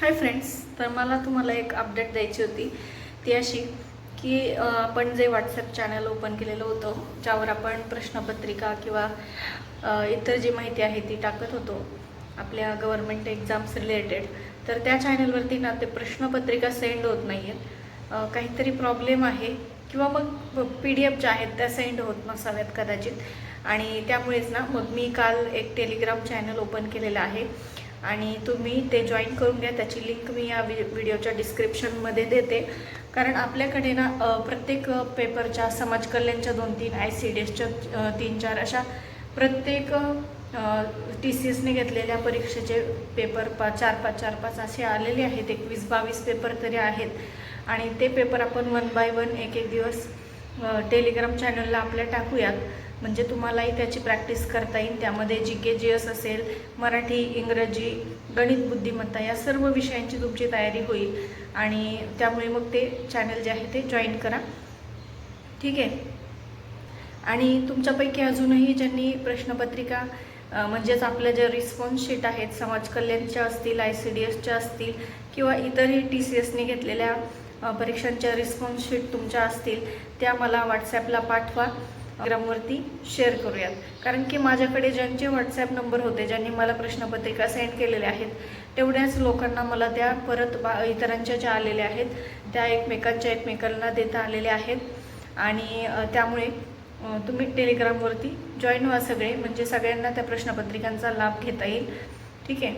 Hi friends, तर मला तुम्हाला एक अपडेट द्यायची होती. ती अशी की आपण जे व्हॉट्सॲप चॅनल ओपन केलेलं होतं, ज्यावर आपण प्रश्नपत्रिका किंवा इतर जी माहिती आहे ती टाकत होतो आपल्या गव्हर्नमेंट एक्झाम्स रिलेटेड. तर त्या चॅनलवरती ना ते प्रश्नपत्रिका सेंड होत नाही आहेत. काहीतरी प्रॉब्लेम आहे किंवा मग PDF ज्या आहेत त्या सेंड होत नसाव्यात कदाचित. आणि त्यामुळेच ना मग मी काल एक टेलिग्राम चॅनल ओपन केलेलं आहे आणि तुम्ही ते जॉईन करून घ्या. त्याची लिंक मी या व्हिडिओच्या डिस्क्रिप्शनमध्ये देते. कारण आपल्याकडे ना प्रत्येक पेपरच्या समाज कल्याणच्या 2-3, ICDSच्या 3-4 अशा प्रत्येक TCSने घेतलेल्या परीक्षेचे पेपर 4-5 असे आलेले आहेत. 21-22 पेपर तरी आहेत. आणि ते पेपर आपण 1 बाय 1 एक दिवस टेलिग्राम चॅनलला आपल्या टाकूयात. म्हणजे तुम्हालाही त्याची प्रॅक्टिस करता येईल. त्यामध्ये GK GS असेल, मराठी, इंग्रजी, गणित, बुद्धिमत्ता या सर्व विषयांची तुमची तयारी होईल. आणि त्यामुळे मग ते चॅनल जे आहे ते जॉईन करा, ठीक आहे. आणि तुमच्यापैकी अजूनही ज्यांनी प्रश्नपत्रिका म्हणजेच आपल्या ज्या रिस्पॉन्स शीट आहेत समाज कल्याणच्या असतील, ICDSच्या असतील किंवा इतरही TCSने घेतलेल्या परीक्षांच्या रिस्पॉन्स शीट तुमच्या असतील, त्या मला व्हॉट्सॲपला पाठवा. ग्रामवरती शेअर करूयात. कारण की माझ्याकडे ज्यांचे व्हॉट्सॲप नंबर होते, ज्यांनी मला प्रश्नपत्रिका सेंड केलेल्या आहेत, तेवढ्याच लोकांना मला त्या परत इतरांच्या ज्या आलेल्या आहेत त्या एकमेकांना देता आलेल्या आहेत. आणि त्यामुळे तुम्ही टेलिग्रामवरती जॉईन व्हा सगळे, म्हणजे सगळ्यांना त्या प्रश्नपत्रिकांचा लाभ घेता येईल, ठीक आहे.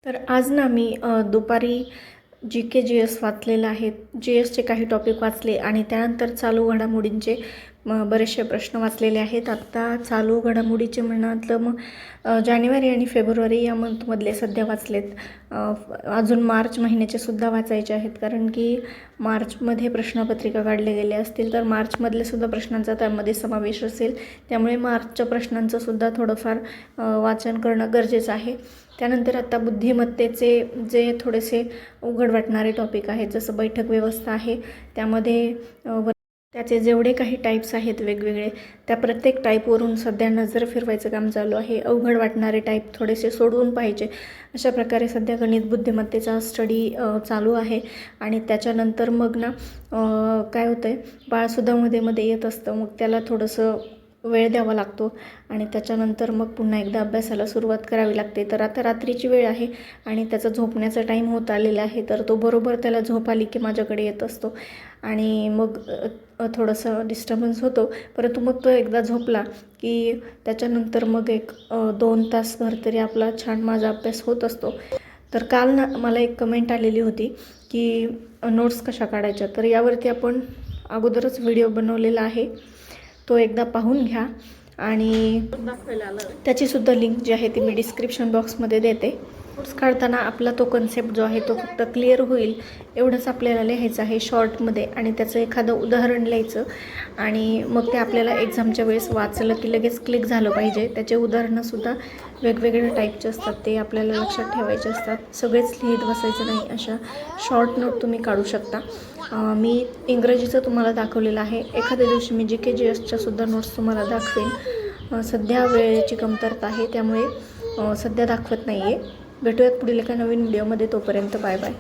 तर आज ना मी दुपारी GK GS वाचलेलं आहे. GSचे काही टॉपिक वाचले आणि त्यानंतर चालू घडामोडींचे बरेचसे प्रश्न वाचलेले आहेत. आत्ता चालू घडामोडीचे म्हणाल मग जानेवारी आणि फेब्रुवारी या मंथमधले सध्या वाचलेत. अजून मार्च महिन्याचे सुद्धा वाचायचे आहेत. कारण की मार्चमध्ये प्रश्नपत्रिका काढले गेले असतील तर मार्चमधले सुद्धा प्रश्नांचा त्यामध्ये समावेश असेल. त्यामुळे मार्चच्या प्रश्नांचं सुद्धा थोडंफार वाचन करणं गरजेचं आहे. त्यानंतर आता बुद्धिमत्तेचे जे थोडेसे उघड वाटणारे टॉपिक आहेत, जसं बैठक व्यवस्था आहे, त्यामध्ये त्याचे जेवढे काही टाईप्स आहेत वेगवेगळे, त्या प्रत्येक टाईपवरून सध्या नजर फिरवायचं काम चालू आहे. अवघड वाटणारे टाईप थोडेसे सोडवून पाहिजे, अशा प्रकारे सध्या गणित बुद्धिमत्तेचा स्टडी चालू आहे. आणि त्याच्यानंतर मग ना काय होतं आहे, बाळसुद्धा मध्ये येत असतं, मग त्याला थोडंसं वेळ द्यावा लागतो आणि त्याच्यानंतर मग पुन्हा एकदा अभ्यासाला सुरुवात करावी लागते. तर आता रात्रीची वेळ आहे आणि त्याचा झोपण्याचा टाईम होत आलेला आहे. तर तो बरोबर त्याला झोप आली की माझ्याकडे येत असतो आणि मग थोडंसं डिस्टर्बन्स होतो. परंतु मग तो एकदा झोपला की त्याच्यानंतर मग 1-2 तासभर तरी आपला छान माझा अभ्यास होत असतो. तर काल ना मला एक कमेंट आलेली होती की नोट्स कशा काढायच्या. तर यावरती आपण अगोदरच व्हिडिओ बनवलेला आहे, तो एकदा पाहून घ्या. आणि त्याचीसुद्धा लिंक जी आहे ती मी डिस्क्रिप्शन बॉक्समध्ये देते. नोट्स काढताना आपला तो कन्सेप्ट जो आहे तो फक्त क्लिअर होईल एवढंच आपल्याला लिहायचं आहे शॉर्टमध्ये. आणि त्याचं एखादं उदाहरण लिहायचं आणि मग ते आपल्याला एक्झामच्या वेळेस वाचलं की लगेच क्लिक झालं पाहिजे. त्याचे उदाहरणंसुद्धा वेगवेगळ्या टाईपचे असतात, ते आपल्याला लक्षात ठेवायचे असतात. सगळेच लिहित बसायचं नाही, अशा शॉर्ट नोट तुम्ही काढू शकता. मी इंग्रजीचं तुम्हाला दाखवलेलं आहे. एखाद्या दिवशी मी GK GSच्या सुद्धा नोट्स तुम्हाला दाखवेन. सध्या वेळेची कमतरता आहे त्यामुळे सध्या दाखवत नाही आहे. भेटूयात पुढील एका नवीन व्हिडिओमध्ये. तोपर्यंत बाय बाय.